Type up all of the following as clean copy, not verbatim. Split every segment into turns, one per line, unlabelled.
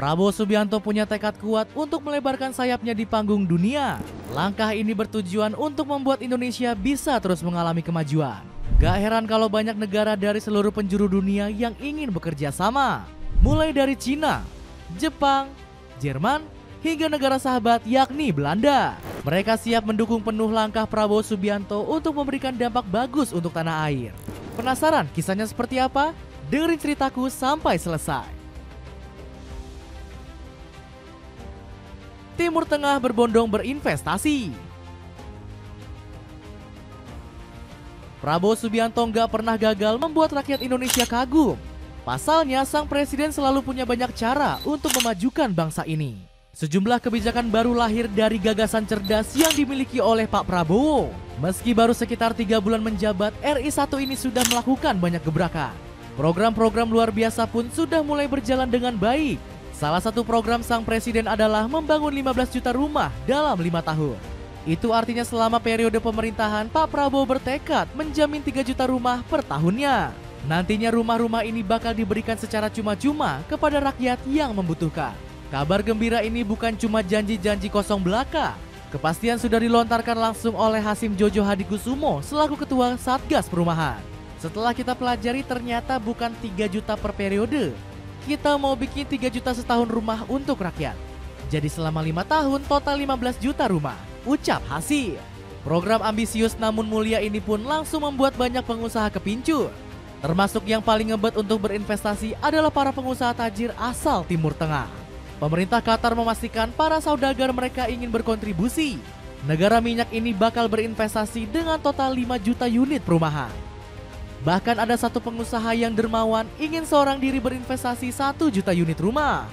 Prabowo Subianto punya tekad kuat untuk melebarkan sayapnya di panggung dunia. Langkah ini bertujuan untuk membuat Indonesia bisa terus mengalami kemajuan. Gak heran kalau banyak negara dari seluruh penjuru dunia yang ingin bekerja sama. Mulai dari Cina, Jepang, Jerman, hingga negara sahabat yakni Belanda. Mereka siap mendukung penuh langkah Prabowo Subianto untuk memberikan dampak bagus untuk tanah air. Penasaran kisahnya seperti apa? Dengerin ceritaku sampai selesai. Timur Tengah berbondong berinvestasi. Prabowo Subianto nggak pernah gagal membuat rakyat Indonesia kagum. Pasalnya, sang presiden selalu punya banyak cara untuk memajukan bangsa ini. Sejumlah kebijakan baru lahir dari gagasan cerdas yang dimiliki oleh Pak Prabowo. Meski baru sekitar 3 bulan menjabat, RI 1 ini sudah melakukan banyak gebrakan. Program-program luar biasa pun sudah mulai berjalan dengan baik. Salah satu program sang presiden adalah membangun 15 juta rumah dalam 5 tahun. Itu artinya selama periode pemerintahan, Pak Prabowo bertekad menjamin 3 juta rumah per tahunnya. Nantinya rumah-rumah ini bakal diberikan secara cuma-cuma kepada rakyat yang membutuhkan. Kabar gembira ini bukan cuma janji-janji kosong belaka. Kepastian sudah dilontarkan langsung oleh Hasim Jojo Hadikusumo selaku Ketua Satgas Perumahan. Setelah kita pelajari, ternyata bukan 3 juta per periode. Kita mau bikin 3 juta setahun rumah untuk rakyat. Jadi selama 5 tahun total 15 juta rumah, ucap Hasim. Program ambisius namun mulia ini pun langsung membuat banyak pengusaha kepincut. Termasuk yang paling ngebet untuk berinvestasi adalah para pengusaha tajir asal Timur Tengah. Pemerintah Qatar memastikan para saudagar mereka ingin berkontribusi. Negara minyak ini bakal berinvestasi dengan total 5 juta unit perumahan. Bahkan ada satu pengusaha yang dermawan ingin seorang diri berinvestasi 1 juta unit rumah.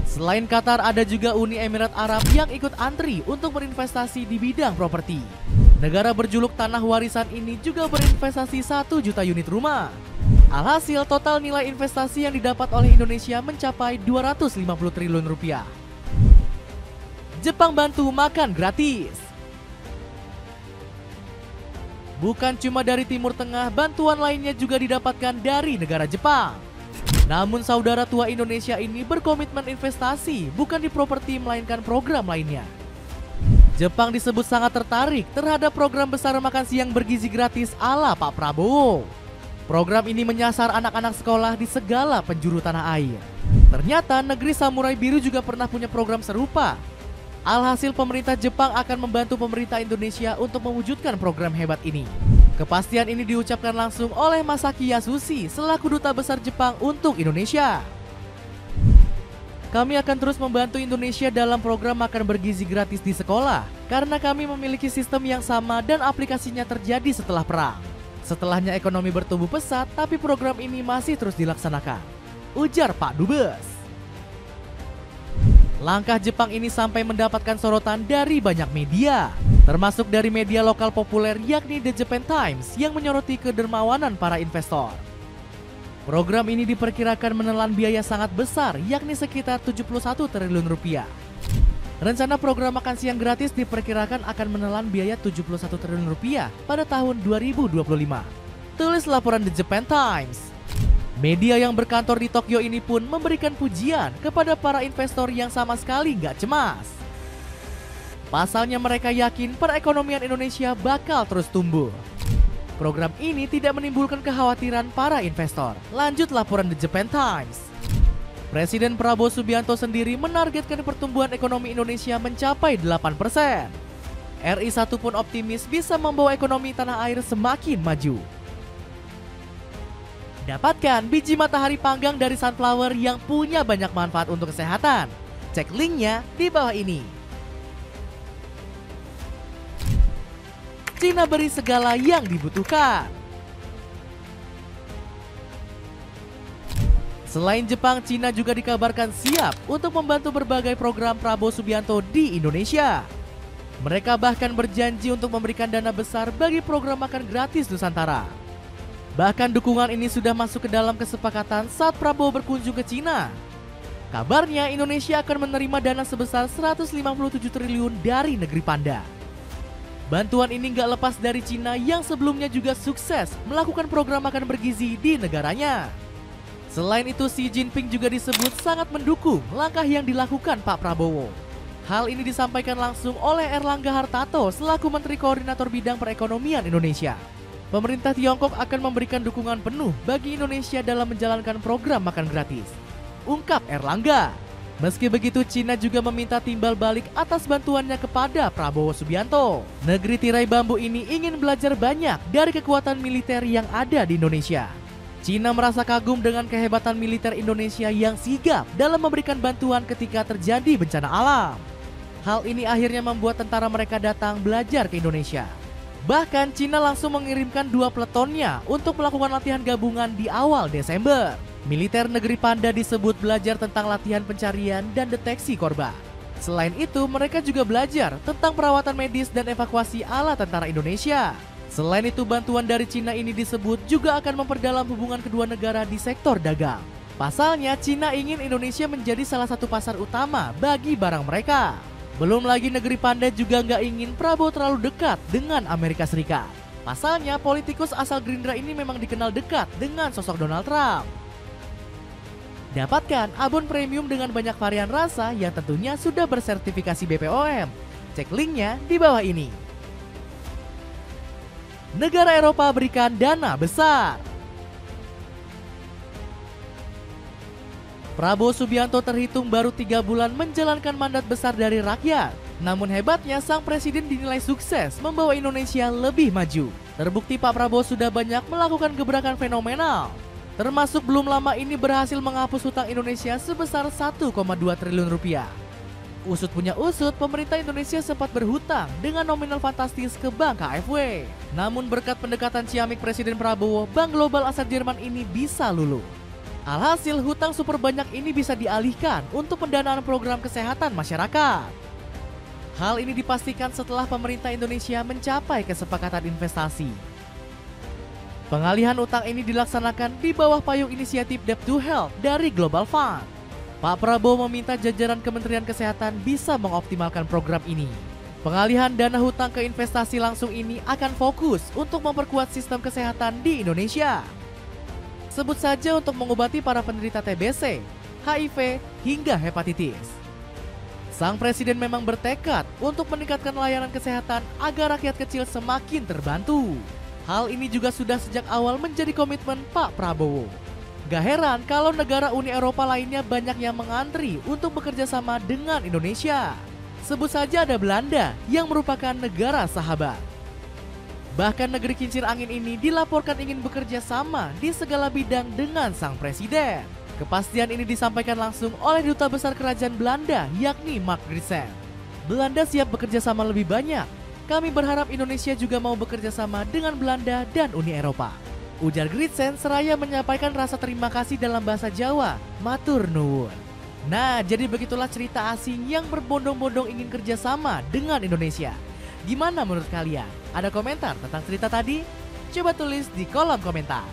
Selain Qatar, ada juga Uni Emirat Arab yang ikut antri untuk berinvestasi di bidang properti. Negara berjuluk tanah warisan ini juga berinvestasi 1 juta unit rumah. Alhasil total nilai investasi yang didapat oleh Indonesia mencapai 250 triliun rupiah. Jepang bantu makan gratis. Bukan cuma dari Timur Tengah, bantuan lainnya juga didapatkan dari negara Jepang. Namun saudara tua Indonesia ini berkomitmen investasi bukan di properti melainkan program lainnya. Jepang disebut sangat tertarik terhadap program besar makan siang bergizi gratis ala Pak Prabowo. Program ini menyasar anak-anak sekolah di segala penjuru tanah air. Ternyata negeri Samurai Biru juga pernah punya program serupa. Alhasil pemerintah Jepang akan membantu pemerintah Indonesia untuk mewujudkan program hebat ini. Kepastian ini diucapkan langsung oleh Masaki Yasushi selaku Duta Besar Jepang untuk Indonesia. Kami akan terus membantu Indonesia dalam program makan bergizi gratis di sekolah karena kami memiliki sistem yang sama dan aplikasinya terjadi setelah perang. Setelahnya ekonomi bertumbuh pesat, tapi program ini masih terus dilaksanakan, ujar Pak Dubes. Langkah Jepang ini sampai mendapatkan sorotan dari banyak media, termasuk dari media lokal populer yakni The Japan Times yang menyoroti kedermawanan para investor. Program ini diperkirakan menelan biaya sangat besar yakni sekitar 71 triliun rupiah. Rencana program makan siang gratis diperkirakan akan menelan biaya 71 triliun rupiah pada tahun 2025. Tulis laporan The Japan Times. Media yang berkantor di Tokyo ini pun memberikan pujian kepada para investor yang sama sekali nggak cemas. Pasalnya mereka yakin perekonomian Indonesia bakal terus tumbuh. Program ini tidak menimbulkan kekhawatiran para investor. Lanjut laporan The Japan Times. Presiden Prabowo Subianto sendiri menargetkan pertumbuhan ekonomi Indonesia mencapai 8%. RI 1 pun optimis bisa membawa ekonomi tanah air semakin maju. Dapatkan biji matahari panggang dari sunflower yang punya banyak manfaat untuk kesehatan. Cek linknya di bawah ini. Cina beri segala yang dibutuhkan. Selain Jepang, Cina juga dikabarkan siap untuk membantu berbagai program Prabowo Subianto di Indonesia. Mereka bahkan berjanji untuk memberikan dana besar bagi program makan gratis Nusantara. Bahkan dukungan ini sudah masuk ke dalam kesepakatan saat Prabowo berkunjung ke Cina. Kabarnya Indonesia akan menerima dana sebesar 157 triliun dari negeri Panda. Bantuan ini nggak lepas dari Cina yang sebelumnya juga sukses melakukan program makan bergizi di negaranya. Selain itu, Xi Jinping juga disebut sangat mendukung langkah yang dilakukan Pak Prabowo. Hal ini disampaikan langsung oleh Erlangga Hartarto selaku Menteri Koordinator Bidang Perekonomian Indonesia. Pemerintah Tiongkok akan memberikan dukungan penuh bagi Indonesia dalam menjalankan program makan gratis, ungkap Erlangga. Meski begitu, Cina juga meminta timbal balik atas bantuannya kepada Prabowo Subianto. Negeri tirai bambu ini ingin belajar banyak dari kekuatan militer yang ada di Indonesia. Cina merasa kagum dengan kehebatan militer Indonesia yang sigap dalam memberikan bantuan ketika terjadi bencana alam. Hal ini akhirnya membuat tentara mereka datang belajar ke Indonesia. Bahkan Cina langsung mengirimkan 2 peletonnya untuk melakukan latihan gabungan di awal Desember. Militer negeri Panda disebut belajar tentang latihan pencarian dan deteksi korban. Selain itu, mereka juga belajar tentang perawatan medis dan evakuasi ala tentara Indonesia. Selain itu, bantuan dari Cina ini disebut juga akan memperdalam hubungan kedua negara di sektor dagang. Pasalnya, Cina ingin Indonesia menjadi salah satu pasar utama bagi barang mereka. Belum lagi negeri Panda juga nggak ingin Prabowo terlalu dekat dengan Amerika Serikat. Pasalnya, politikus asal Gerindra ini memang dikenal dekat dengan sosok Donald Trump. Dapatkan abon premium dengan banyak varian rasa yang tentunya sudah bersertifikasi BPOM. Cek linknya di bawah ini. Negara Eropa berikan dana besar. Prabowo Subianto terhitung baru 3 bulan menjalankan mandat besar dari rakyat. Namun hebatnya sang presiden dinilai sukses membawa Indonesia lebih maju. Terbukti Pak Prabowo sudah banyak melakukan gebrakan fenomenal. Termasuk belum lama ini berhasil menghapus hutang Indonesia sebesar 1,2 triliun rupiah. Usut punya usut, pemerintah Indonesia sempat berhutang dengan nominal fantastis ke Bank KfW. Namun berkat pendekatan ciamik Presiden Prabowo, bank global asal Jerman ini bisa luluh. Alhasil hutang super banyak ini bisa dialihkan untuk pendanaan program kesehatan masyarakat. Hal ini dipastikan setelah pemerintah Indonesia mencapai kesepakatan investasi. Pengalihan utang ini dilaksanakan di bawah payung inisiatif Debt to Health dari Global Fund. Pak Prabowo meminta jajaran Kementerian Kesehatan bisa mengoptimalkan program ini. Pengalihan dana hutang ke investasi langsung ini akan fokus untuk memperkuat sistem kesehatan di Indonesia. Sebut saja untuk mengobati para penderita TBC, HIV, hingga hepatitis. Sang presiden memang bertekad untuk meningkatkan layanan kesehatan agar rakyat kecil semakin terbantu. Hal ini juga sudah sejak awal menjadi komitmen Pak Prabowo. Gak heran kalau negara Uni Eropa lainnya banyak yang mengantri untuk bekerja sama dengan Indonesia. Sebut saja ada Belanda yang merupakan negara sahabat. Bahkan negeri kincir angin ini dilaporkan ingin bekerja sama di segala bidang dengan sang presiden. Kepastian ini disampaikan langsung oleh Duta Besar Kerajaan Belanda yakni Mark Grissen. Belanda siap bekerja sama lebih banyak. Kami berharap Indonesia juga mau bekerja sama dengan Belanda dan Uni Eropa, ujar Grissen seraya menyampaikan rasa terima kasih dalam bahasa Jawa, matur nuwun. Nah, jadi begitulah cerita asing yang berbondong-bondong ingin kerjasama dengan Indonesia. Gimana menurut kalian? Ada komentar tentang cerita tadi? Coba tulis di kolom komentar.